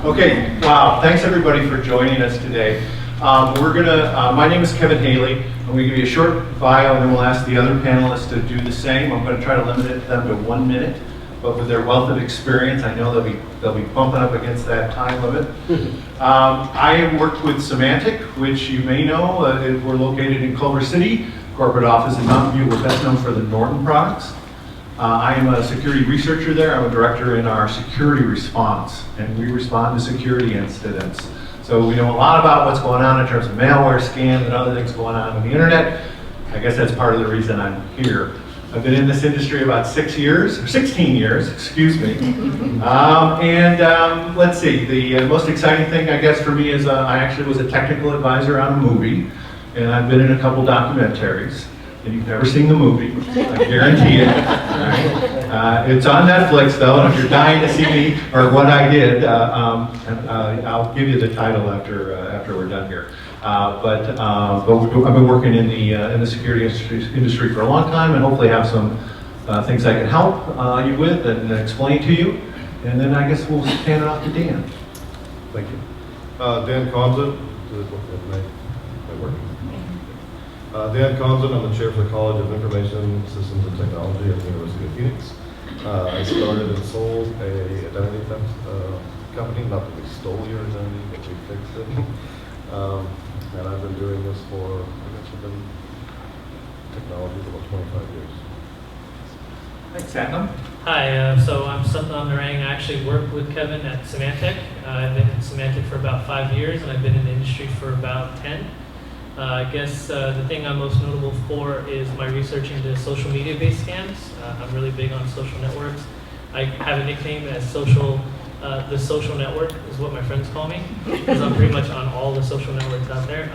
Okay, wow, thanks everybody for joining us today. My name is Kevin Haley. I'm going to give you a short bio and then we'll ask the other panelists to do the same. I'm going to try to limit them to 1 minute, but with their wealth of experience, I know they'll be bumping up against that time limit. I worked with Symantec, which you may know. We're located in Culver City, corporate office in Mountain View. We're best known for the Norton products. I am a security researcher there. I'm a director in our security response, and we respond to security incidents. So we know a lot about what's going on in terms of malware, scams, and other things going on the internet. I guess that's part of the reason I'm here. I've been in this industry about 16 years, excuse me. Let's see, the most exciting thing, I guess, for me is I actually was a technical advisor on a movie, and I've been in a couple documentaries. And you've never seen the movie, I guarantee it. Right? It's on Netflix though, and if you're dying to see me or what I did, I'll give you the title after we're done here. But I've been working in the security industry for a long time, and hopefully have some things I can help you with and explain to you. And then I guess we'll hand it off to Dan. Thank you. Dan Conzin. Dan Conzin, I'm the chair for the College of Information Systems and Technology at the University of Phoenix. I started and sold a identity theft company, not that we stole your identity, but we fixed it. And I've been doing this for, I guess I've been technology for about 25 years. Thanks, Satnam. Hi, so I'm Satnam Narang. I actually work with Kevin at Symantec. I've been at Symantec for about 5 years, and I've been in the industry for about 10. I guess the thing I'm most notable for is my research into social media-based scams. I'm really big on social networks. I have a nickname as the social network is what my friends call me, because I'm pretty much on all the social networks out there.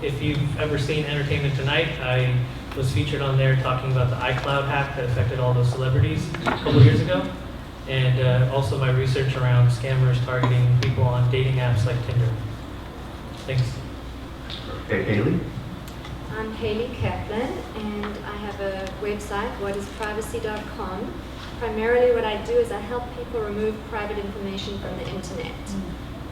If you've ever seen Entertainment Tonight, I was featured on there talking about the iCloud hack that affected all those celebrities a couple years ago. And also my research around scammers targeting people on dating apps like Tinder. Thanks. Okay, Haley. I'm Haley Kaplan, and I have a website, whatisprivacy.com. Primarily what I do is I help people remove private information from the internet.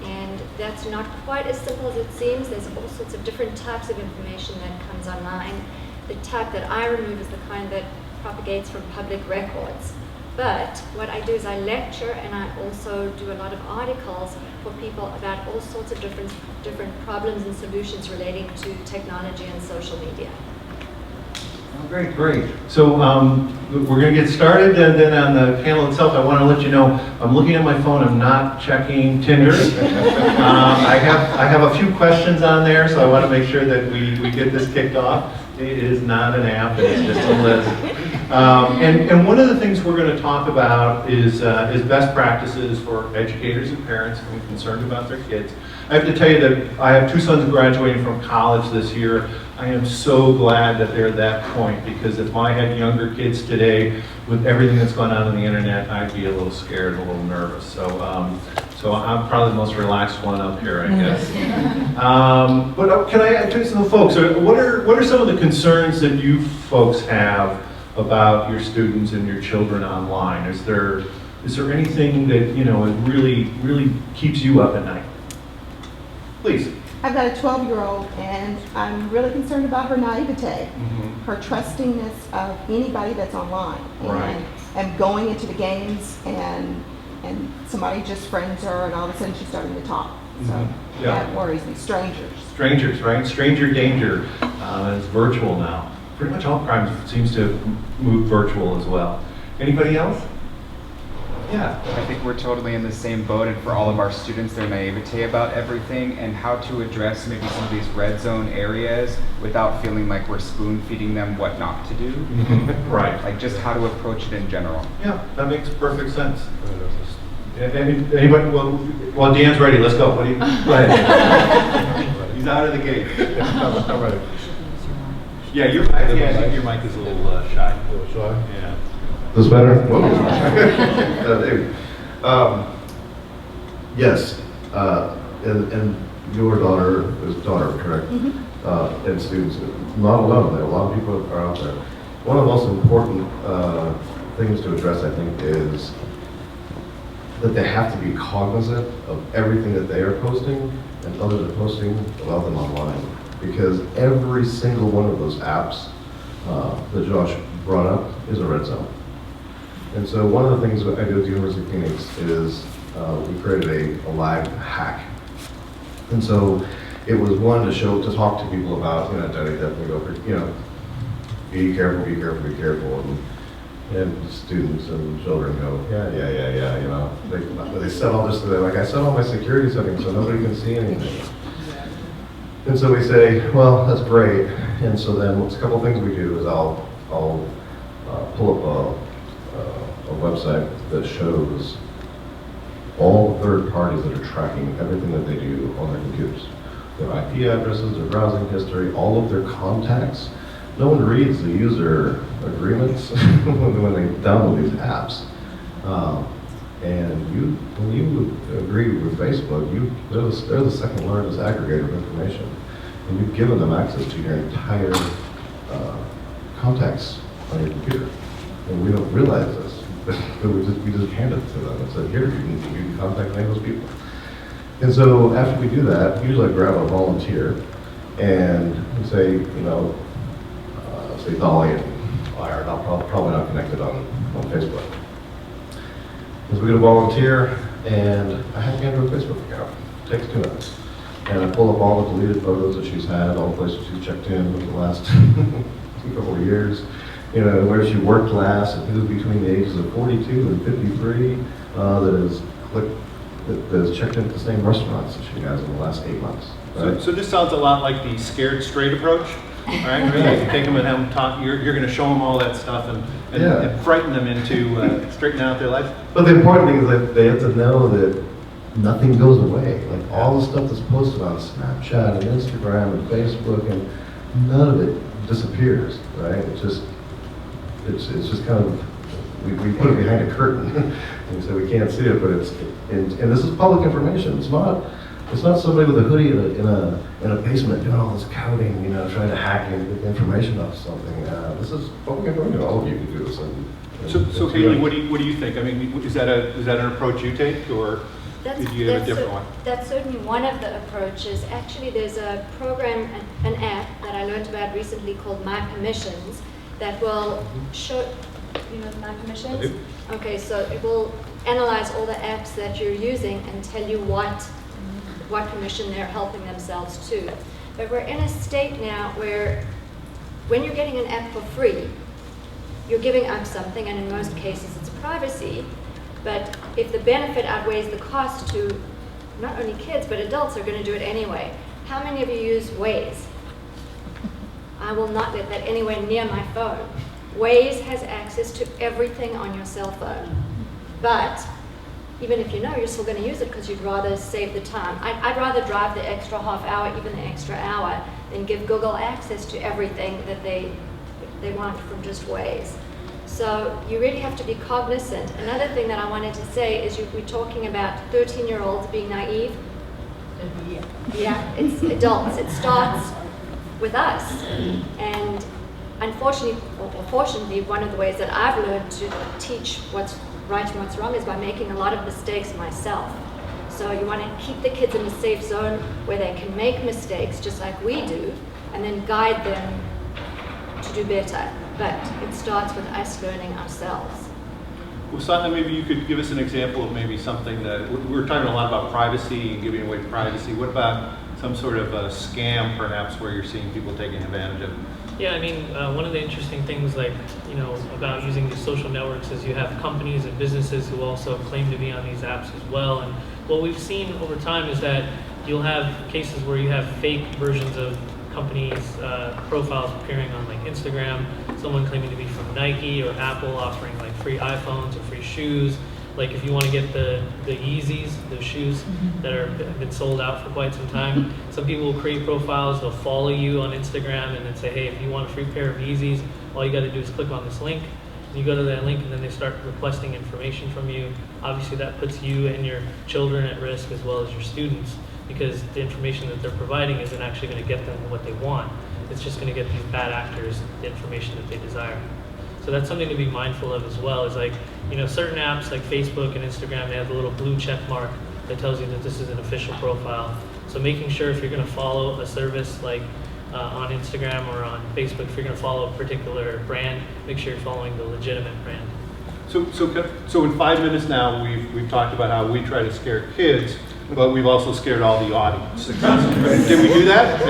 And that's not quite as simple as it seems. There's all sorts of different types of information that comes online. The type that I remove is the kind that propagates from public records. But what I do is I lecture, and I also do a lot of articles for people about all sorts of different problems and solutions relating to technology and social media. Oh, great. So we're going to get started, and then on the panel itself, I want to let you know I'm looking at my phone. I'm not checking Tinder. I have a few questions on there, so I want to make sure that we get this kicked off. It is not an app; it's just a list. And one of the things we're going to talk about is best practices for educators and parents who are concerned about their kids. I have to tell you that I have 2 sons graduating from college this year. I am so glad that they're at that point, because if I had younger kids today, with everything that's going on the internet, I'd be a little scared, a little nervous. So I'm probably the most relaxed one up here, I guess. But can I ask some folks, what are some of the concerns that you folks have about your students and your children online? Is there anything that really keeps you up at night? Please. I've got a 12-year-old, and I'm really concerned about her naivete, her trustingness of anybody that's online, and going into the games, and somebody just friends her, and all of a sudden she's starting to talk. So that worries me. Strangers, right? Stranger danger. It's virtual now. Pretty much all crime seems to move virtual as well. Anybody else? Yeah. I think we're totally in the same boat, and for all of our students, their naivete about everything and how to address maybe some of these red zone areas without feeling like we're spoon feeding them what not to do. Right. Like just how to approach it in general. Yeah, that makes perfect sense. Anybody? Well, Dan's ready. Let's go. What do you? Go ahead. He's out of the gate. I'm ready. Yeah, I think your mic is a little shy. A little shy? Yeah. This better? Yes, and your daughter is daughter, correct? And students, not alone. There are a lot of people are out there. One of the most important things to address, I think, is that they have to be cognizant of everything that they are posting and others are posting about them online. Because every single one of those apps that Josh brought up is a red zone. And so one of the things that I do at the University of Phoenix is we created a live hack. And so it was one to talk to people about, identity theft, and go, be careful, be careful, be careful. And students and children go, yeah. They set all this, I set all my security settings so nobody can see anything. And so we say, well, that's great. And so then a couple things we do is I'll pull up a website that shows all the third parties that are tracking everything that they do on their computers. Their IP addresses, their browsing history, all of their contacts. No one reads the user agreements when they download these apps. And when you agree with Facebook, they're the second largest aggregator of information. And you've given them access to your entire contacts on your computer. And we don't realize this, but we just hand it to them and say, here, you can contact any of those people. And so after we do that, usually I grab a volunteer and say, say Dolly and I are probably not connected on Facebook. So we get a volunteer, and I have to get her a Facebook account. It takes 2 minutes. And I pull up all the deleted photos that she's had, all the places she's checked in over the last couple of years, where she worked last, and who's between the ages of 42 and 53 that has checked into the same restaurants that she has in the last 8 months. Right? So this sounds a lot like the scared straight approach. All right, really, you take them and have them talk. You're going to show them all that stuff and frighten them into straightening out their life. But the important thing is that they have to know that nothing goes away. Like all the stuff that's posted on Snapchat and Instagram and Facebook, and none of it disappears, right? It's just kind of we put it behind a curtain and so we can't see it, but and this is public information. It's not somebody with a hoodie in a basement doing all this coding, trying to hack information off something. This is public information. All of you can do this. So Haley, what do you think? I mean, is that an approach you take, or do you have a different one? That's certainly one of the approaches. Actually, there's a program, an app that I learned about recently called My Permissions that will show. My Permissions? I do. Okay, so it will analyze all the apps that you're using and tell you what permission they're helping themselves to. But we're in a state now where when you're getting an app for free, you're giving up something, and in most cases it's privacy. But if the benefit outweighs the cost to not only kids, but adults are going to do it anyway. How many of you use Waze? I will not let that anywhere near my phone. Waze has access to everything on your cell phone. But even if you're still going to use it because you'd rather save the time. I'd rather drive the extra half hour, even the extra hour, than give Google access to everything that they want from just Waze. So you really have to be cognizant. Another thing that I wanted to say is we're talking about 13-year-olds being naive. Yeah, it's adults. It starts with us. And unfortunately, or fortunately, one of the ways that I've learned to teach what's right and what's wrong is by making a lot of mistakes myself. So you want to keep the kids in a safe zone where they can make mistakes just like we do, and then guide them to do better. But it starts with us learning ourselves. Well, Satna, maybe you could give us an example of maybe something that we were talking a lot about privacy and giving away privacy. What about some sort of a scam, perhaps, where you're seeing people taking advantage of it? Yeah, I mean, one of the interesting things, about using these social networks is you have companies and businesses who also claim to be on these apps as well. And what we've seen over time is that you'll have cases where you have fake versions of companies' profiles appearing on Instagram, someone claiming to be from Nike or Apple offering free iPhones or free shoes. If you want to get the Yeezys, those shoes that have been sold out for quite some time, some people will create profiles, they'll follow you on Instagram and then say, hey, if you want a free pair of Yeezys, all you got to do is click on this link. You go to that link and then they start requesting information from you. Obviously that puts you and your children at risk as well as your students, because the information that they're providing isn't actually going to get them what they want. It's just going to get these bad actors the information that they desire. So that's something to be mindful of as well. Is like, certain apps like Facebook and Instagram, they have the little blue check mark that tells you that this is an official profile. So making sure if you're going to follow a service like on Instagram or on Facebook, if you're going to follow a particular brand, make sure you're following the legitimate brand. So in 5 minutes now, we've talked about how we try to scare kids, but we've also scared all the audience. Did we do that?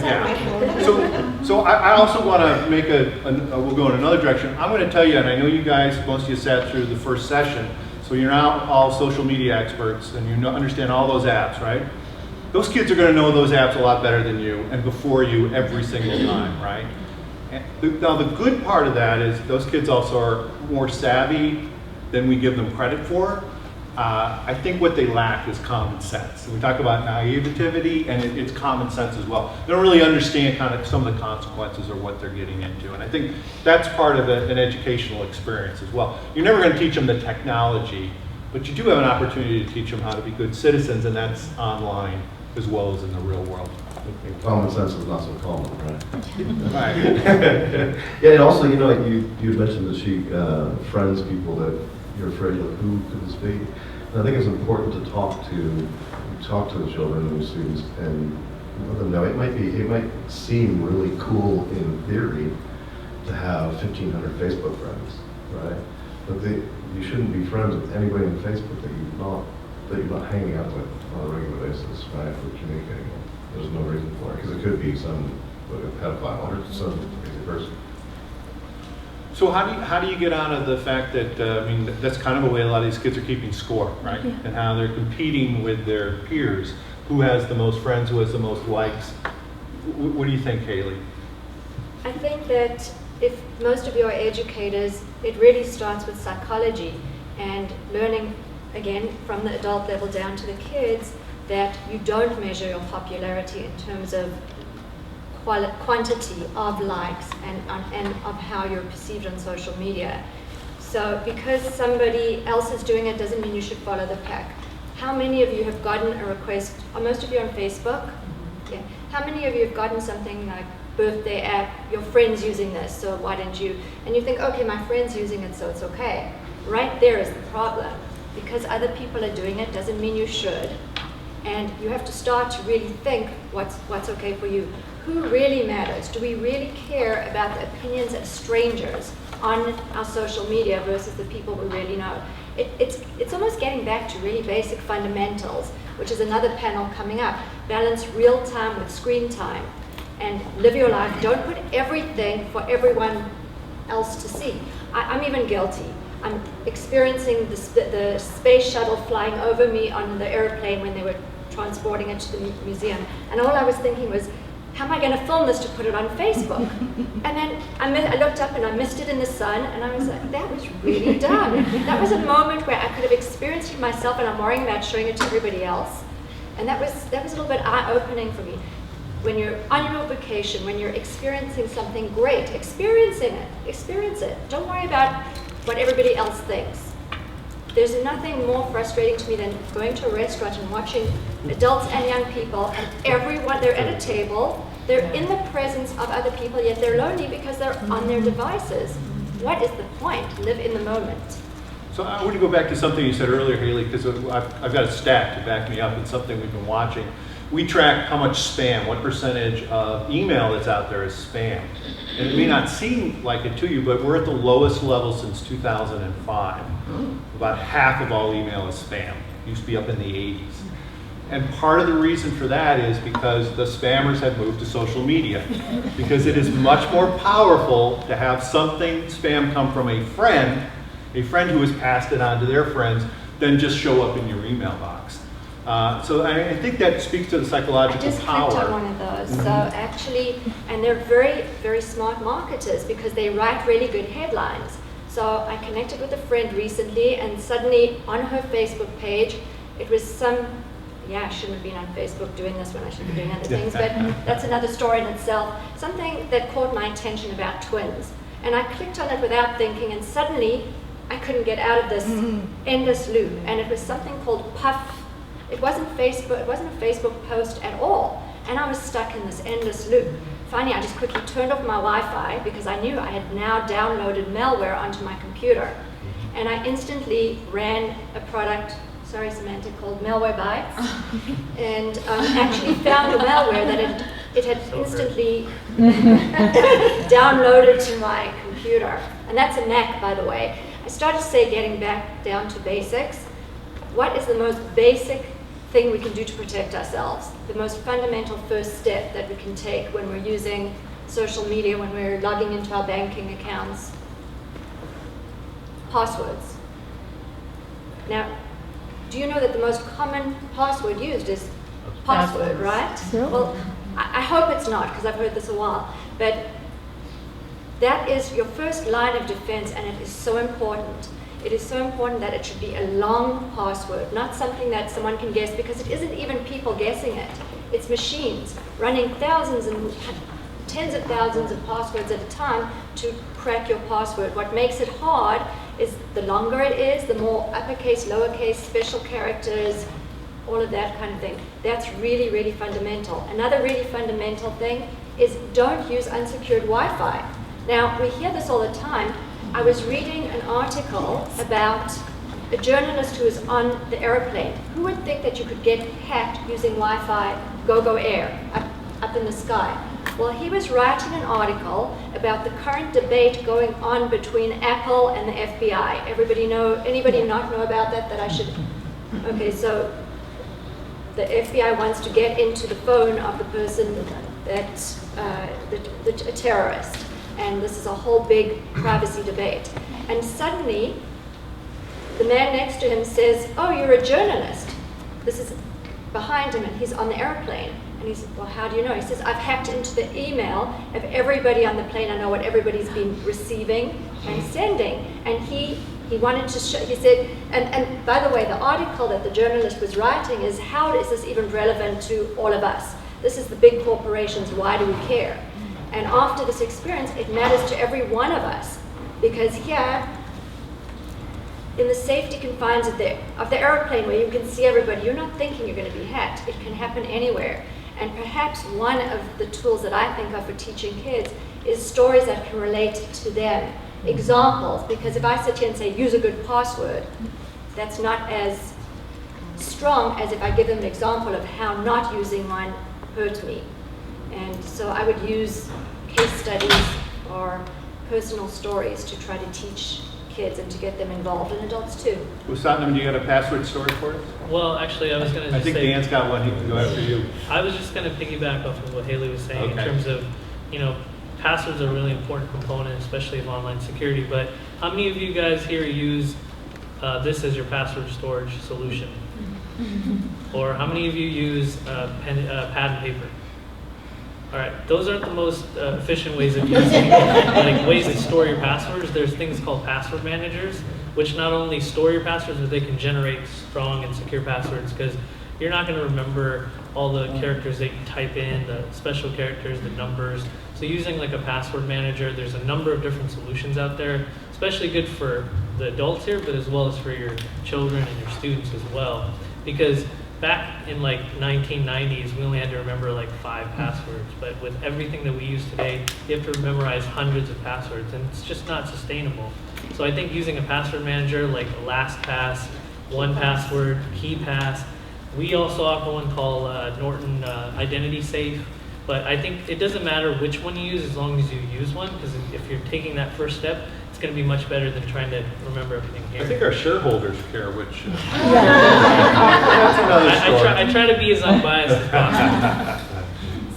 Yeah. So I also want to make we'll go in another direction. I'm going to tell you, and I know you guys, most of you sat through the first session, so you're now all social media experts, and you understand all those apps, right? Those kids are going to know those apps a lot better than you and before you every single time, right? Now, the good part of that is those kids also are more savvy than we give them credit for. I think what they lack is common sense. We talk about naivety, and it's common sense as well. They don't really understand kind of some of the consequences or what they're getting into. And I think that's part of an educational experience as well. You're never going to teach them the technology, but you do have an opportunity to teach them how to be good citizens, and that's online as well as in the real world. Common sense is not so common, right? Right. Yeah, and also, you had mentioned that she friends people that you're afraid of. Who could this be? And I think it's important to talk to the children and the students and let them know it might seem really cool in theory to have 1,500 Facebook friends, right? But you shouldn't be friends with anybody on Facebook that you're not hanging out with on a regular basis, right? Or communicating with. There's no reason for it, because it could be some pedophile or some crazy person. So how do you get out of the fact that, that's kind of a way a lot of these kids are keeping score, right? Yeah. And how they're competing with their peers. Who has the most friends, who has the most likes? What do you think, Haley? I think that if most of you are educators, it really starts with psychology and learning, again, from the adult level down to the kids, that you don't measure your popularity in terms of quantity of likes and of how you're perceived on social media. So because somebody else is doing it doesn't mean you should follow the pack. How many of you have gotten a request, are most of you on Facebook? Yeah. How many of you have gotten something like birthday app, your friend's using this, so why don't you? And you think, okay, my friend's using it, so it's okay. Right there is the problem. Because other people are doing it doesn't mean you should. And you have to start to really think what's okay for you. Who really matters? Do we really care about the opinions of strangers on our social media versus the people we really know? It's almost getting back to really basic fundamentals, which is another panel coming up. Balance real time with screen time and live your life. Don't put everything for everyone else to see. I'm even guilty. I'm experiencing the space shuttle flying over me on the airplane when they were transporting it to the museum. And all I was thinking was, how am I going to film this to put it on Facebook? And then I looked up and I missed it in the sun, and I was like, that was really dumb. That was a moment where I could have experienced it myself, and I'm worrying about showing it to everybody else. And that was a little bit eye-opening for me. When you're on your vacation, when you're experiencing something great, experience it. Don't worry about what everybody else thinks. There's nothing more frustrating to me than going to a restaurant and watching adults and young people, and everyone, they're at a table, they're in the presence of other people, yet they're lonely because they're on their devices. What is the point? Live in the moment. So I want to go back to something you said earlier, Haley, because I've got a stat to back me up. It's something we've been watching. We track how much spam, what percentage of email that's out there is spam. And it may not seem like it to you, but we're at the lowest level since 2005. About half of all email is spam. It used to be up in the 80s. And part of the reason for that is because the spammers have moved to social media. Because it is much more powerful to have something spam come from a friend who has passed it on to their friends, than just show up in your email box. So I think that speaks to the psychological I just power. clicked on one of those. So actually, and they're very, very smart marketers because they write really good headlines. So I connected with a friend recently, and suddenly on her Facebook page, it was I shouldn't have been on Facebook doing this when I should be doing other things, but that's another story in itself. Something that caught my attention about twins. And I clicked on it without thinking, and suddenly I couldn't get out of this endless loop. And it was something called Puff. It wasn't Facebook, it wasn't a Facebook post at all. And I was stuck in this endless loop. finally, I just quickly turned off my Wi-Fi because I knew I had now downloaded malware onto my computer. And I instantly ran a product, sorry Samantha, called Malwarebytes, and actually found the malware that it had instantly downloaded to my computer. And that's a Mac, by the way. I started to say, getting back down to basics, what is the most basic thing we can do to protect ourselves? The most fundamental first step that we can take when we're using social media, when we're logging into our banking accounts? Passwords. Now, do you know that the most common password used is password, right? Well, I hope it's not, because I've heard this a while, but that is your first line of defense, and it is so important. It is so important that it should be a long password, not something that someone can guess, because it isn't even people guessing it. It's machines running thousands and tens of thousands of passwords at a time to crack your password. What makes it hard is the longer it is, the more uppercase, lowercase, special characters, all of that kind of thing. That's really, really fundamental. Another really fundamental thing is don't use unsecured Wi-Fi. Now, we hear this all the time. I was reading an article about a journalist who was on the airplane. Who would think that you could get hacked using Wi-Fi, go air, up in the sky? Well, he was writing an article about the current debate going on between Apple and the FBI. Anybody not know about that I should? Okay, so the FBI wants to get into the phone of the person that's a terrorist. And this is a whole big privacy debate. And suddenly, the man next to him says, "Oh, you're a journalist." This is behind him, and he's on the airplane. And he said, "Well, how do you know?" He says, "I've hacked into the email of everybody on the plane. I know what everybody's been receiving and sending." And he wanted to show, he said, and by the way, the article that the journalist was writing is, how is this even relevant to all of us? This is the big corporations, why do we care? And after this experience, it matters to every one of us, because here, in the safety confines of the airplane where you can see everybody, you're not thinking you're going to be hacked. It can happen anywhere. And perhaps one of the tools that I think of for teaching kids is stories that can relate to them. Examples, because if I sit here and say, use a good password, that's not as strong as if I give them an example of how not using one hurt me. And so I would use case studies or personal stories to try to teach kids and to get them involved, and adults too. Well, Satnam, do you got a password story for us? Well, actually, I was going to I just think say, Dan's got one. He can go after you. I was just going to piggyback off of what Haley was saying in Okay. terms of, passwords are a really important component, especially of online security. But how many of you guys here use this as your password storage solution? Or how many of you use pad and paper? All right, those aren't the most efficient ways of using ways to store your passwords. There's things called password managers, which not only store your passwords, but they can generate strong and secure passwords, because you're not going to remember all the characters that you type in, the special characters, the numbers. So using like a password manager, there's a number of different solutions out there, especially good for the adults here, but as well as for your children and your students as well. Because back in like 1990s, we only had to remember like 5 passwords, but with everything that we use today, you have to memorize hundreds of passwords, and it's just not sustainable. So I think using a password manager like LastPass, 1Password, KeePass, we also offer one called Norton Identity Safe, but I think it doesn't matter which one you use as long as you use one, because if you're taking that first step, it's going to be much better than trying to remember everything here. I think our shareholders care which. That's another story. I try to be as unbiased as possible.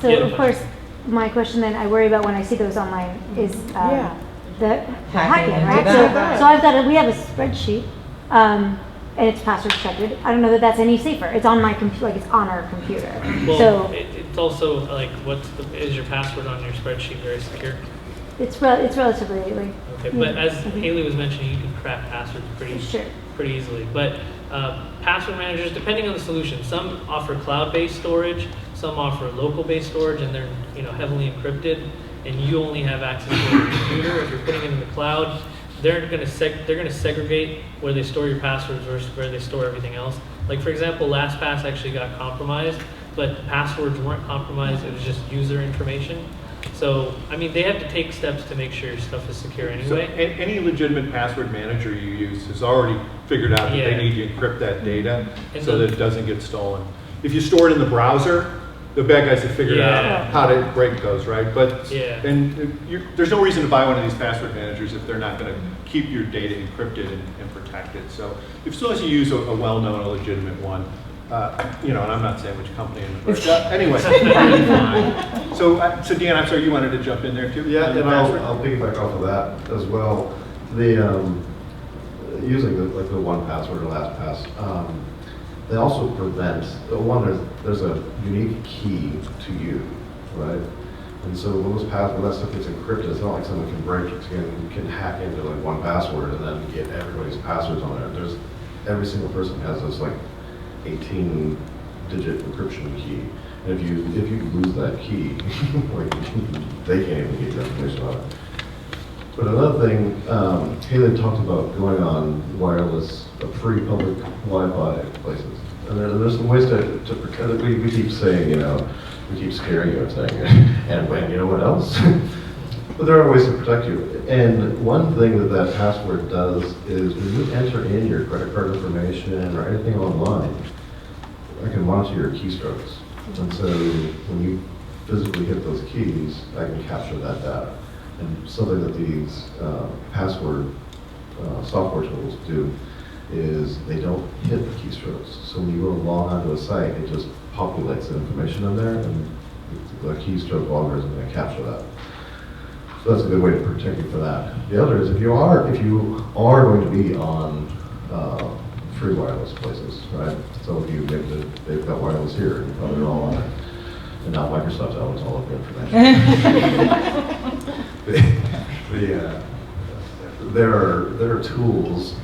So Yeah, of but- course, my question then I worry about when I see those online is the hacking, into right? that. So we have a spreadsheet, and it's password protected. I don't know that that's any safer. It's on my computer, like it's on our computer. Well, So it's also like, is your password on your spreadsheet very secure? it's relatively like. Okay, but as Haley was mentioning, you can crack passwords Sure. pretty easily. But password managers, depending on the solution, some offer cloud-based storage, some offer local-based storage, and they're heavily encrypted, and you only have access to your computer. If you're putting it in the cloud, they're going to segregate where they store your passwords versus where they store everything else. Like for example, LastPass actually got compromised, but passwords weren't compromised. It was just user information. So, I mean, they have to take steps to make sure your stuff is secure So anyway. any legitimate password manager you use has already figured out that Yeah. they need to encrypt that data And so the- that it doesn't get stolen. If you store it in the browser, the bad guys have figured Yeah. out how to break those, right? But Yeah. there's no reason to buy one of these password managers if they're not going to keep your data encrypted and protected. So as long as you use a well-known, a legitimate one, and I'm not saying which company. Anyway, you'll be fine. So Dan, I'm sorry, you wanted to jump in there too? Yeah, on the and password? I'll piggyback off of that as well. The using the 1Password or LastPass, they also prevent there's a unique key to you, right? And so when that stuff gets encrypted, it's not like someone can hack into like 1Password and then get everybody's passwords on there. Every single person has this like 18-digit encryption key. And if you lose that key, like they can't even get your information on it. But another thing, Haley talked about going on free public Wi-Fi places. And there's some ways to protect it. We keep saying, we keep scaring you and saying, and when, you know what else? But there are ways to protect you. And one thing that password does is when you enter in your credit card information or anything online, I can monitor your keystrokes. And so when you physically hit those keys, I can capture that data. And something that these password software tools do is they don't hit the keystrokes. So when you go to log onto a site, it just populates the information in there, and the keystroke logger is going to capture that. So that's a good way to protect you for that. The other is if you are going to be on free wireless places, right? Some of you, maybe they've got wireless here, and probably they're all on it. And now Microsoft owns all of the information. There are tools.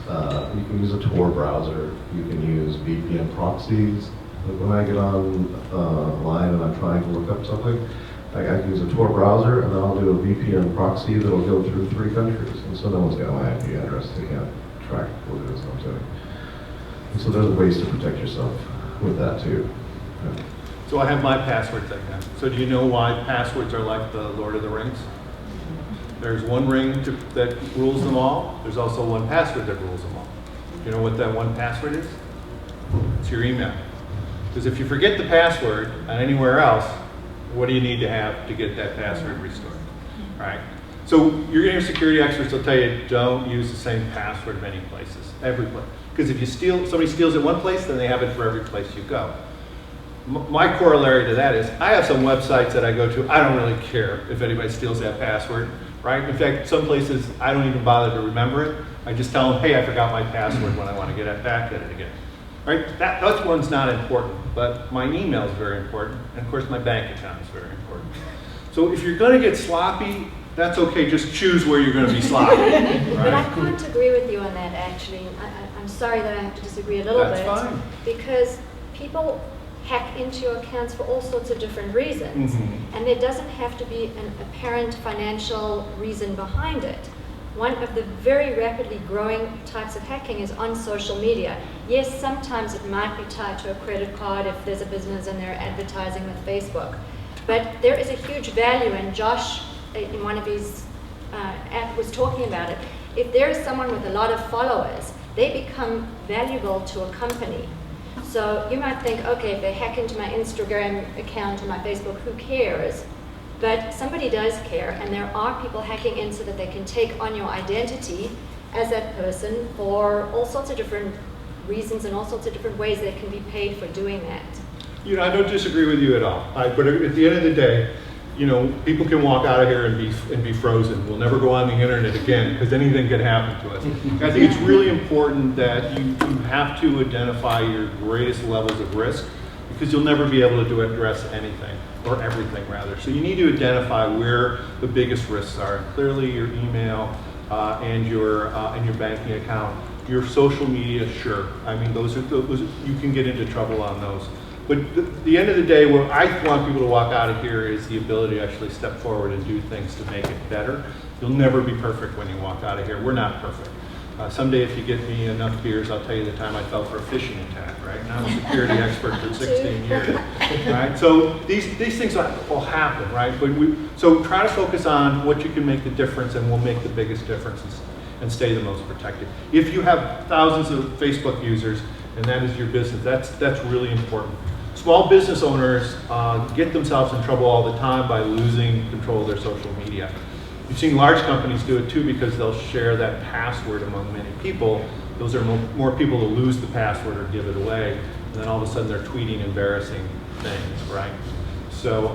You can use a Tor browser. You can use VPN proxies. Like when I get on line and I'm trying to look up something, I can use a Tor browser and then I'll do a VPN proxy that'll go through 3 countries. And so no one's got my IP address. They can't track what it is I'm doing. And so there's ways to protect yourself with that too. Yeah. So I have my passwords like that. So do you know why passwords are like the Lord of the Rings? There's one ring that rules them all. There's also one password that rules them all. Do you know what that one password is? It's your email. Because if you forget the password on anywhere else, what do you need to have to get that password restored? Right? So your security experts will tell you don't use the same password many places, every place. Because if somebody steals it one place, then they have it for every place you go. My corollary to that is I have some websites that I go to, I don't really care if anybody steals that password, right? In fact, some places I don't even bother to remember it. I just tell them, hey, I forgot my password when I want to get it back at it again. Right? That one's not important, but my email is very important, and of course my bank account is very important. So if you're going to get sloppy, that's okay, just choose where you're going to be sloppy. But I Right? can't agree with you on that, actually. I'm sorry that I have to disagree a little That's bit. fine. Because people hack into your accounts for all sorts of different reasons. Mhm. And there doesn't have to be an apparent financial reason behind it. One of the very rapidly growing types of hacking is on social media. Yes, sometimes it might be tied to a credit card if there's a business and they're advertising with Facebook. But there is a huge value, and Josh, in one of his app, was talking about it. If there is someone with a lot of followers, they become valuable to a company. So you might think, okay, if they hack into my Instagram account or my Facebook, who cares? But somebody does care, and there are people hacking in so that they can take on your identity as that person for all sorts of different reasons and all sorts of different ways they can be paid for doing that. I don't disagree with you at all. But at the end of the day, people can walk out of here and be frozen. We'll never go on the internet again because anything can happen to us. I think it's really important that you have to identify your greatest levels of risk because you'll never be able to address anything or everything rather. So you need to identify where the biggest risks are. Clearly, your email and your banking account, your social media, sure. I mean, those you can get into trouble on those. But at the end of the day, what I want people to walk out of here is the ability to actually step forward and do things to make it better. You'll never be perfect when you walk out of here. We're not perfect. Someday, if you get me enough beers, I'll tell you the time I fell for a phishing attack, right? And I'm a security expert for 16 years, right? So these things will happen, right? But so try to focus on what you can make the difference and will make the biggest differences and stay the most protected. If you have thousands of Facebook users and that is your business, that's really important. Small business owners get themselves in trouble all the time by losing control of their social media. You've seen large companies do it too because they'll share that password among many people. Those are more people to lose the password or give it away. And then all of a sudden they're tweeting embarrassing things, right? So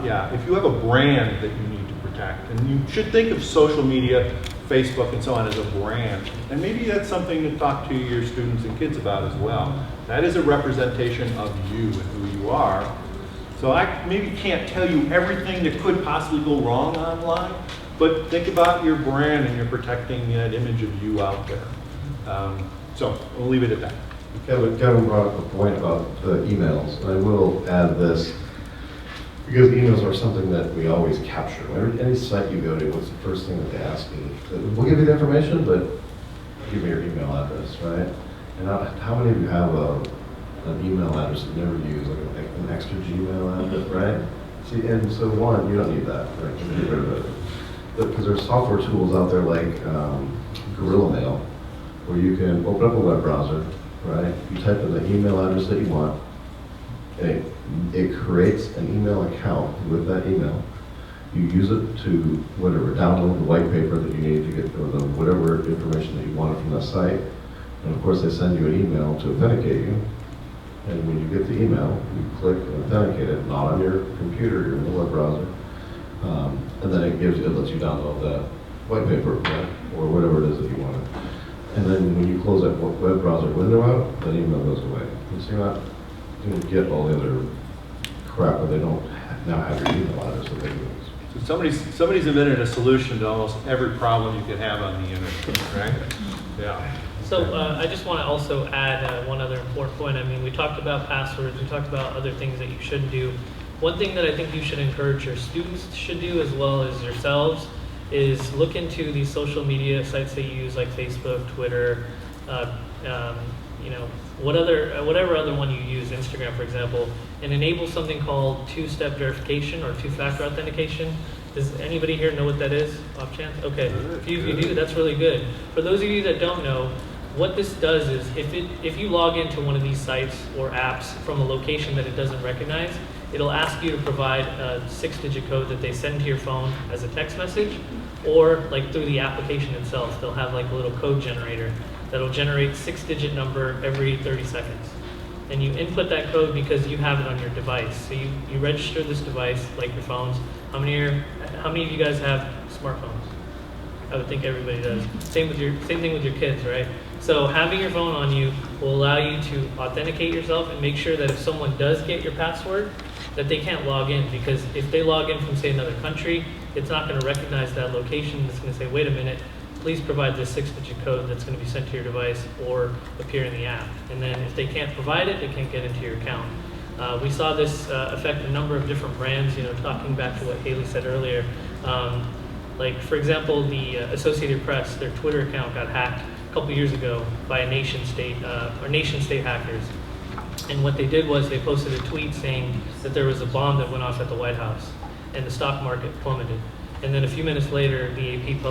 yeah, if you have a brand that you need to protect, and you should think of social media, Facebook and so on as a brand. And maybe that's something to talk to your students and kids about as well. That is a representation of you and who you are. So I maybe can't tell you everything that could possibly go wrong online, but think about your brand and you're protecting that image of you out there. So we'll leave it at that. Kevin brought up a point about the emails, and I will add this, because emails are something that we always capture. Any site you go to, what's the first thing that they ask me? We'll give you the information, but give me your email address, right? And how many of you have an email address that you never use, like an extra Gmail address, right? See, and so one, you don't need that, right? You can get rid of it. Because there's software tools out there like Gorilla Mail, where you can open up a web browser, right? You type in the email address that you want, and it creates an email account with that email. You use it to download the white paper that you need to get, or the whatever information that you wanted from that site. And of course, they send you an email to authenticate you. And when you get the email, you click and authenticate it, not on your computer, you're in the web browser. And then it lets you download that white paper, right? Or whatever it is that you wanted. And then when you close that web browser window out, that email goes away. And so you're not going to get all the other crap where they don't now have your email address that they use. So somebody's invented a solution to almost every problem you could have on the internet, right? Yeah. So I just want to also add one other important point. I mean, we talked about passwords, we talked about other things that you shouldn't do. One thing that I think you should encourage your students should do, as well as yourselves, is look into these social media sites that you use, like Facebook, Twitter, you know, whatever other one you use, Instagram, for example, and enable something called two-step verification or two-factor authentication. Does anybody here know what that is, off chance? Okay, if you do, that's really good. For those of you that don't know, what this does is if you log into one of these sites or apps from a location that it doesn't recognize, it'll ask you to provide a 6-digit code that they send to your phone as a text message, or like through the application itself, they'll have like a little code generator that'll generate 6-digit number every 30 seconds. And you input that code because you have it on your device. So you register this device, like your phones. How many of you guys have smartphones? I would think everybody does. Same thing with your kids, right? So having your phone on you will allow you to authenticate yourself and make sure that if someone does get your password, that they can't log in, because if they log in from, say, another country, it's not going to recognize that location. It's going to say, wait a minute, please provide this 6-digit code that's going to be sent to your device or appear in the app. And then if they can't provide it, they can't get into your account. We saw this affect a number of different brands, you know, talking back to what Haley said earlier. Like, for example, the Associated Press, their Twitter account got hacked a couple years ago by nation-state hackers. And what they did was they posted a tweet saying that there was a bomb that went off at the White House and the stock market plummeted. And then a few minutes later, the AP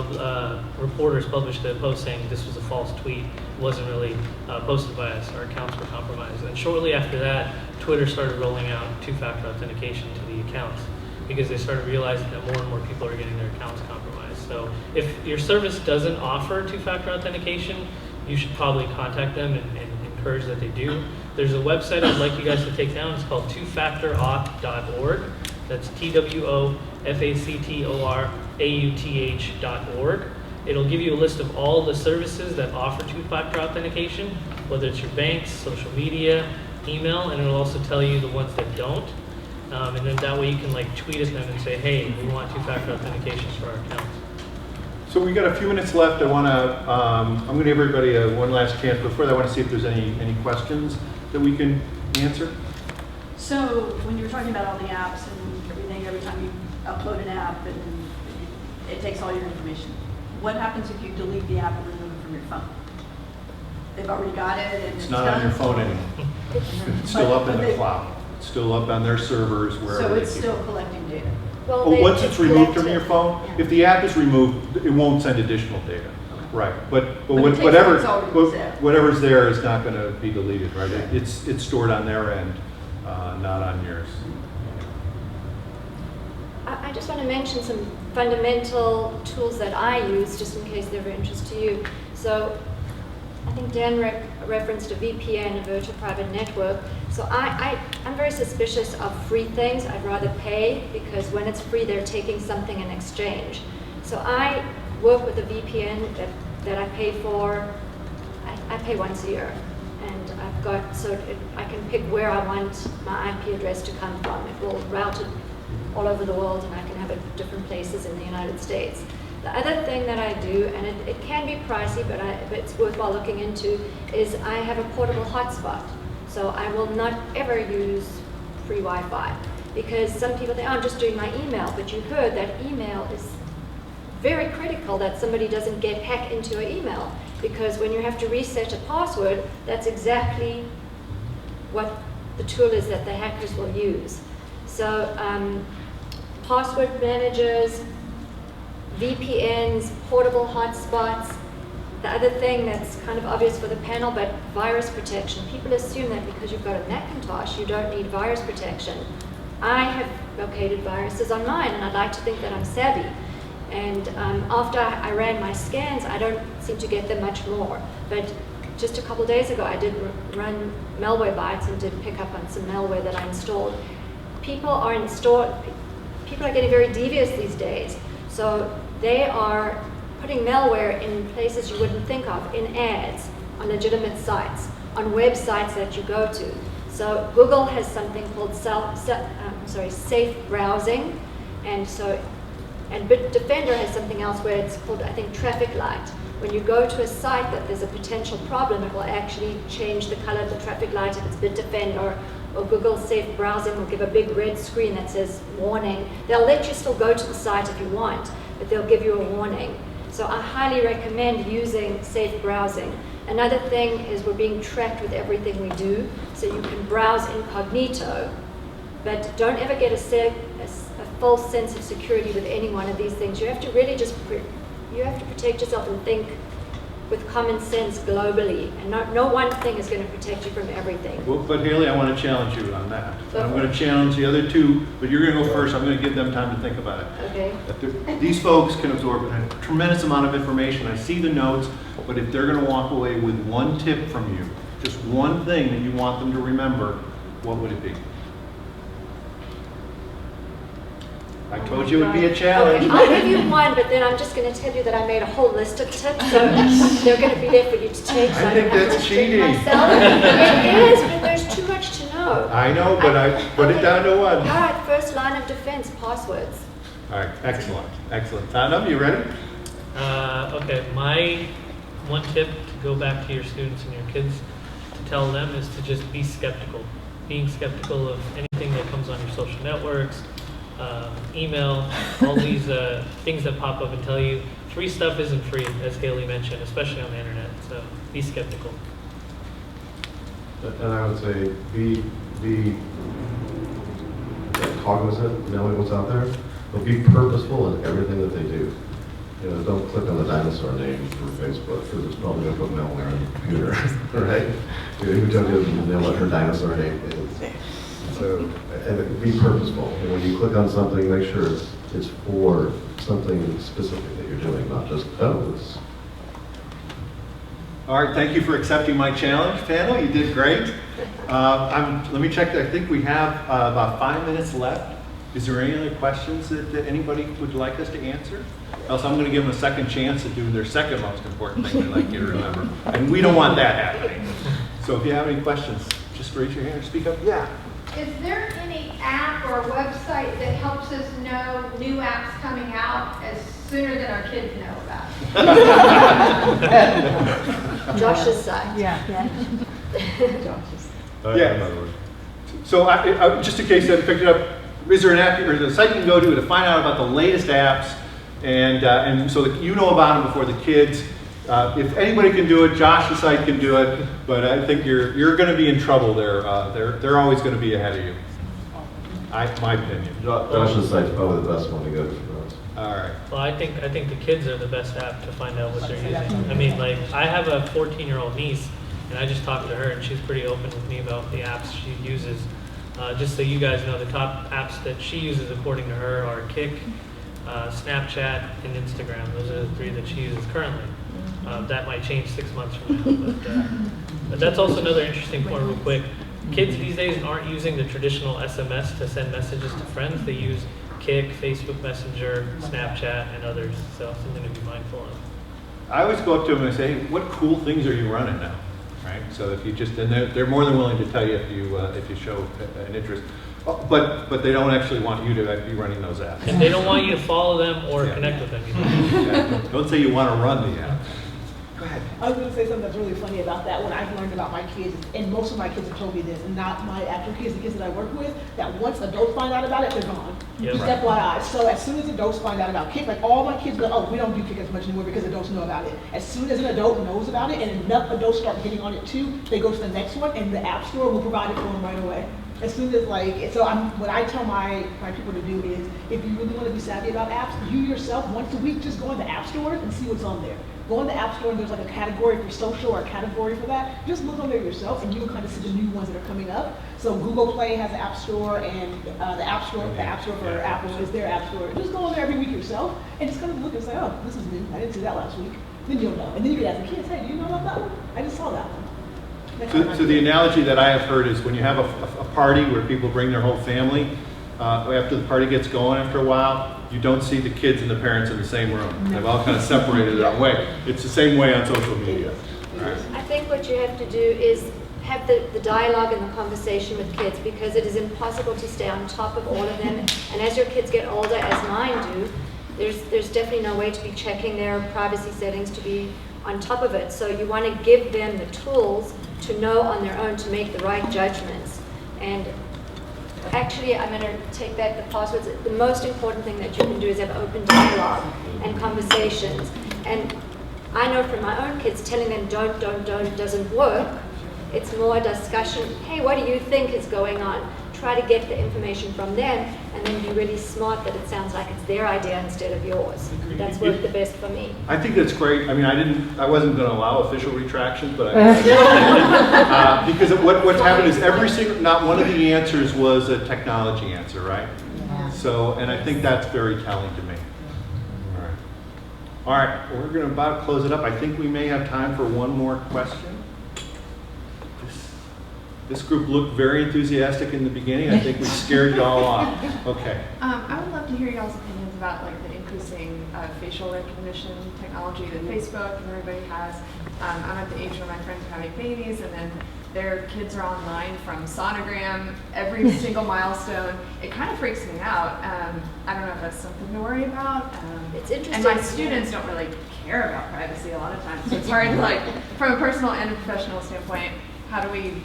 reporters published a post saying this was a false tweet. It wasn't really posted by us. Our accounts were compromised. And shortly after that, Twitter started rolling out two-factor authentication to the accounts, because they started realizing that more and more people are getting their accounts compromised. So if your service doesn't offer two-factor authentication, you should probably contact them and encourage that they do. There's a website I'd like you guys to take down. It's called twofactorauth.org. That's twofactorauth.org. It'll give you a list of all the services that offer two-factor authentication, whether it's your banks, social media, email, and it'll also tell you the ones that don't. And then that way you can like tweet at them and say, hey, we want two-factor authentication for our accounts. So we got a few minutes left. I'm going to give everybody one last chance. Before that, I want to see if there's any questions that we can answer. So when you were talking about all the apps and everything, every time you upload an app and it takes all your information, what happens if you delete the app and remove it from your phone. They've already got it and It's not on your done. phone anymore. It's still up in But the they- cloud. It's still up on their servers wherever So they it's keep still it. collecting data. Well, Well, once it's removed from your phone, Yeah. if the app is removed, it won't send additional data. Right, but But it takes whatever, what's already there. whatever's there is not gonna be deleted, right? It's stored on their end, not on yours. I just want to mention some fundamental tools that I use, just in case they're of interest to you. So I think Dan referenced a VPN, a virtual private network. So I'm very suspicious of free things. I'd rather pay, because when it's free, they're taking something in exchange. So I work with a VPN that I pay for. I pay once a year. And I've got, I can pick where I want my IP address to come from. It will route it all over the world, and I can have it at different places in the United States. The other thing that I do, and it can be pricey, but it's worthwhile looking into, is I have a portable hotspot. So I will not ever use free Wi-Fi, because some people think, oh, I'm just doing my email, but you heard that email is very critical that somebody doesn't hack into your email, because when you have to reset a password, that's exactly what the tool is that the hackers will use. So password managers, VPNs, portable hotspots. The other thing that's kind of obvious for the panel, but virus protection. People assume that because you've got a Macintosh, you don't need virus protection. I have located viruses on mine, and I'd like to think that I'm savvy. And after I ran my scans, I don't seem to get them much more. But just a couple days ago, I did run Malwarebytes and did pick up on some malware that I installed. People are getting very devious these days. So they are putting malware in places you wouldn't think of, in ads, on legitimate sites, on websites that you go to. So Google has something called safe browsing, and Bitdefender has something else where it's called, I think, traffic light. When you go to a site that there's a potential problem, it will actually change the color of the traffic light if it's Bitdefender, or Google Safe Browsing will give a big red screen that says warning. They'll let you still go to the site if you want, but they'll give you a warning. So I highly recommend using Safe Browsing. Another thing is we're being tracked with everything we do, so you can browse incognito, but don't ever get a false sense of security with any one of these things. You have to really you have to protect yourself and think with common sense globally, and no one thing is going to protect you from everything. Well, but Haley, I want to challenge you on that. Go I'm for going it. to challenge the other two, but you're going to go first. I'm going to give them time to think about it. Okay. These folks can absorb a tremendous amount of information. I see the notes, but if they're going to walk away with one tip from you, just one thing that you want them to remember, what would it be? I told you it would be a challenge. Okay, I'll give you one, but then I'm just going to tell you that I made a whole list of tips, so they're going to be there for you to take. So I think don't have to that's restrict cheating. myself. It is, but there's too much to know. I know, but I put it down to one. All right, first line of defense, passwords. All right, excellent, excellent. Tana, you ready? Okay, my one tip to go back to your students and your kids to tell them is to just be skeptical. Being skeptical of anything that comes on your social networks, email, all these things that pop up and tell you free stuff isn't free, as Haley mentioned, especially on the internet. So be skeptical. And I would say be cognizant, knowing what's out there, but be purposeful in everything that they do. You know, don't click on the dinosaur name through Facebook, because it's probably going to put malware on your computer, right? Who told you what her dinosaur name is? So, and be purposeful. And when you click on something, make sure it's for something specific that you're doing, not just, oh, it's. All right, thank you for accepting my challenge, Tana. You did great. Let me check. I think we have about 5 minutes left. Is there any other questions that anybody would like us to answer? Else I'm going to give them a second chance to do their second most important thing they'd like you to remember. And we don't want that happening. So if you have any questions, just raise your hand or speak up. Yeah. Is there any app or website that helps us know new apps coming out as sooner than our kids know about it? Josh's side. Yeah. Yeah. Another word. So just in case I picked it up, is there an app or the site you can go to find out about the latest apps, and so that you know about them before the kids? If anybody can do it, Josh the site can do it, but I think you're going to be in trouble there. They're always going to be ahead of you. My opinion. Josh's site's probably the best one to go to for us. All right. Well, I think the kids are the best app to find out what they're using. I mean, like, I have a 14-year-old niece, and I just talked to her, and she's pretty open with me about the apps she uses. Just so you guys know, the top apps that she uses, according to her, are Kik, Snapchat, and Instagram. Those are the 3 that she uses currently. That might change 6 months from now, but that's also another interesting point, real quick. Kids these days aren't using the traditional SMS to send messages to friends. They use Kik, Facebook Messenger, Snapchat, and others. So something to be mindful of. I always go up to them and say, what cool things are you running now? Right? So if you just, and they're more than willing to tell you if you show an interest. But they don't actually want you to be running those apps. And they don't want you to follow them or connect with them either. Don't say you want to run the app. Go ahead. I was going to say something that's really funny about that. When I've learned about my kids, and most of my kids have told me this, and not my actual kids, the kids that I work with, that once adults find out about it, they're gone. Yep. Just FYI. So as soon as adults find out about Kik, like all my kids go, oh, we don't do Kik as much anymore because adults know about it. As soon as an adult knows about it, and enough adults start getting on it too, they go to the next one, and the App Store will provide it for them right away. As soon as what I tell my people to do is, if you really want to be savvy about apps, you yourself once a week just go in the App Store and see what's on there. Go in the App Store and there's like a category for social or a category for that. Just look on there yourself and you can kind of see the new ones that are coming up. So Google Play has an App Store, and the App Store for Apple is their App Store. Just go on there every week yourself and just kind of look and say, oh, this is new. I didn't see that last week. Then you'll know. And then you can ask the kids, hey, do you know about that one? I just saw that one. So the analogy that I have heard is when you have a party where people bring their whole family, after the party gets going after a while, you don't see the kids and the parents in the same room. They've all kind of separated their own way. It's the same way on social media. Right. I think what you have to do is have the dialogue and the conversation with kids, because it is impossible to stay on top of all of them. And as your kids get older, as mine do, there's definitely no way to be checking their privacy settings to be on top of it. So you want to give them the tools to know on their own to make the right judgments. And actually, I'm going to take back the passwords. The most important thing that you can do is have open dialogue and conversations. And I know from my own kids, telling them don't doesn't work. It's more a discussion. Hey, what do you think is going on? Try to get the information from them, and then be really smart that it sounds like it's their idea instead of yours. That's worked the best for me. I think that's great. I mean, I wasn't going to allow official retractions, but because what's happened is not one of the answers was a technology answer, right? Yeah. So, and I think that's very telling to me. All right, we're going to about close it up. I think we may have time for one more question. This group looked very enthusiastic in the beginning. I think we scared you all off. Okay. I would love to hear y'all's opinions about like the increasing facial recognition technology that Facebook and everybody has. I'm at the age where my friends are having babies, and then their kids are online from sonogram, every single milestone. It kind of freaks me out. I don't know if that's something to worry about. It's interesting. And my students don't really care about privacy a lot of times. So it's hard to, like, from a personal and a professional standpoint, how do we,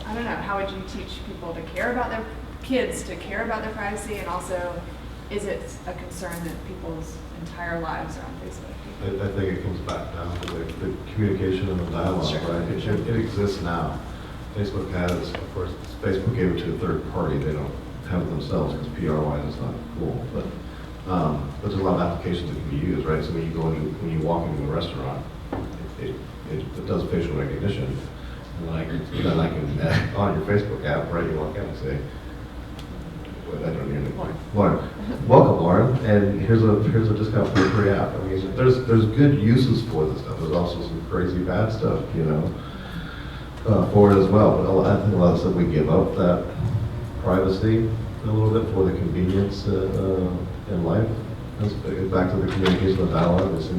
I don't know, how would you teach people to care about their kids, to care about their privacy, and also, is it a concern that people's entire lives are on Facebook? I think it comes back down to the communication and the dialogue, sure. Right? It exists now. Facebook has, of course, Facebook gave it to a third party. They don't have it themselves because PR-wise it's not cool. But there's a lot of applications that can be used, right? So when you walk into a restaurant, it does facial recognition, and then I can on your Facebook app, right? You walk in and say, I don't hear anything. Lauren, welcome, Lauren, and here's a discount for a free app. I mean, there's good uses for this stuff. There's also some crazy bad stuff, for it as well. But I think a lot of stuff we give up that privacy a little bit for the convenience in life. Let's get back to the communication, the dialogue, and so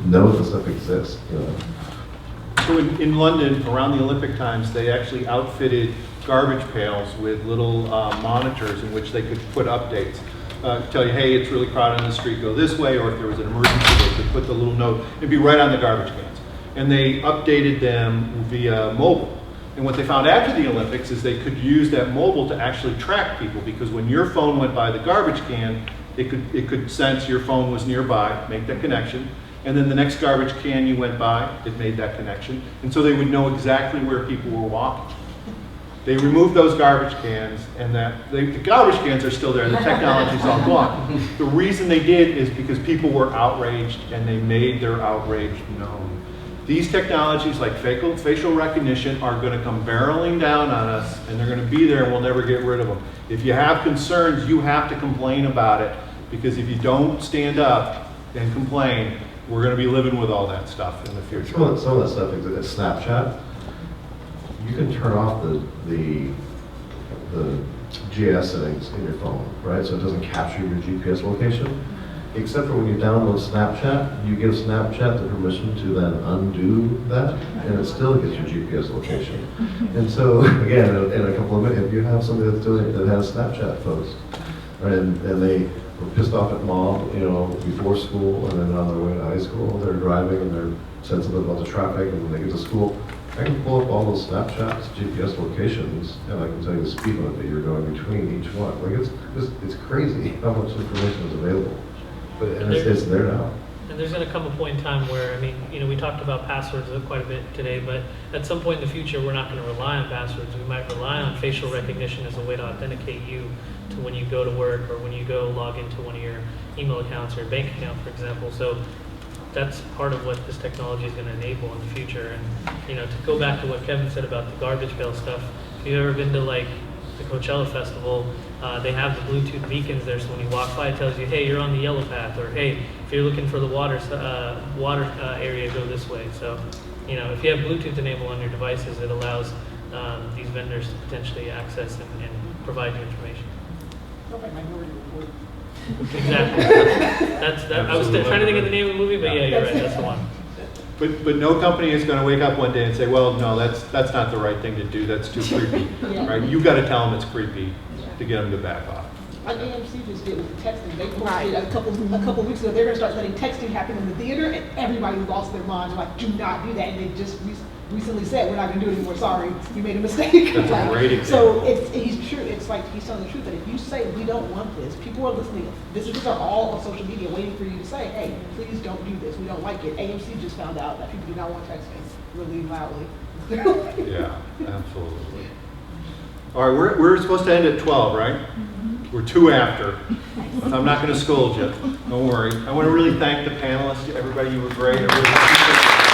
know that stuff exists. So in London, around the Olympic times, they actually outfitted garbage pails with little monitors in which they could put updates. Tell you, hey, it's really crowded on the street, go this way, or if there was an emergency, they could put the little note. It'd be right on the garbage cans. And they updated them via mobile. And what they found after the Olympics is they could use that mobile to actually track people, because when your phone went by the garbage can, it could sense your phone was nearby, make that connection, and then the next garbage can you went by, it made that connection. And so they would know exactly where people were walking. They removed those garbage cans, and the garbage cans are still there, the technology's all gone. The reason they did is because people were outraged, and they made their outrage known. These technologies like facial recognition are going to come barreling down on us, and they're going to be there, and we'll never get rid of them. If you have concerns, you have to complain about it, because if you don't stand up and complain, we're going to be living with all that stuff in the future. Some of that stuff is Snapchat. You can turn off the GIS settings in your phone, right? So it doesn't capture your GPS location. Except for when you download Snapchat, you give Snapchat the permission to then undo that, and it still gets your GPS location. And so, again, in a couple of minutes, if you have somebody that's doing it that has Snapchat posts, right, and they were pissed off at mom, before school, and then on their way to high school, they're driving and they're sensitive about the traffic, and when they get to school, I can pull up all those Snapchats, GPS locations, and I can tell you the speed limit that you're going between each one. Like it's crazy how much information is available, but it's there now. And there's going to come a point in time where, we talked about passwords quite a bit today, but at some point in the future, we're not going to rely on passwords. We might rely on facial recognition as a way to authenticate you to when you go to work or when you go log into one of your email accounts or your bank account, for example. So that's part of what this technology is going to enable in the future. And, to go back to what Kevin said about the garbage pail stuff, if you've ever been to the Coachella Festival, they have the Bluetooth beacons there, so when you walk by, it tells you, hey, you're on the yellow path, or hey, if you're looking for the water area, go this way. So, if you have Bluetooth enabled on your devices, it allows these vendors to potentially access and provide you information. Exactly. I was trying to think of the name of the movie, but yeah, you're right. That's the one. But no company is going to wake up one day and say, well, no, that's not the right thing to do. That's too creepy, right? You've got to tell them it's creepy to get them to back off. Like AMC just did with the texting. They posted a couple weeks ago, they're going to start letting texting happen in the theater, and everybody lost their minds. Like, do not do that. And they just recently said, we're not going to do it anymore. Sorry, you made a mistake. That's a great example. So he's true. It's like he's telling the truth that if you say we don't want this, people are listening. Visitors are all on social media waiting for you to say, hey, please don't do this. We don't like it. AMC just found out that people do not want texting really loudly. Yeah, absolutely. All right, we're supposed to end at 12, right? We're 2 after. I'm not going to scold you. Don't worry. I want to really thank the panelists. Everybody, you were great. I really appreciate it.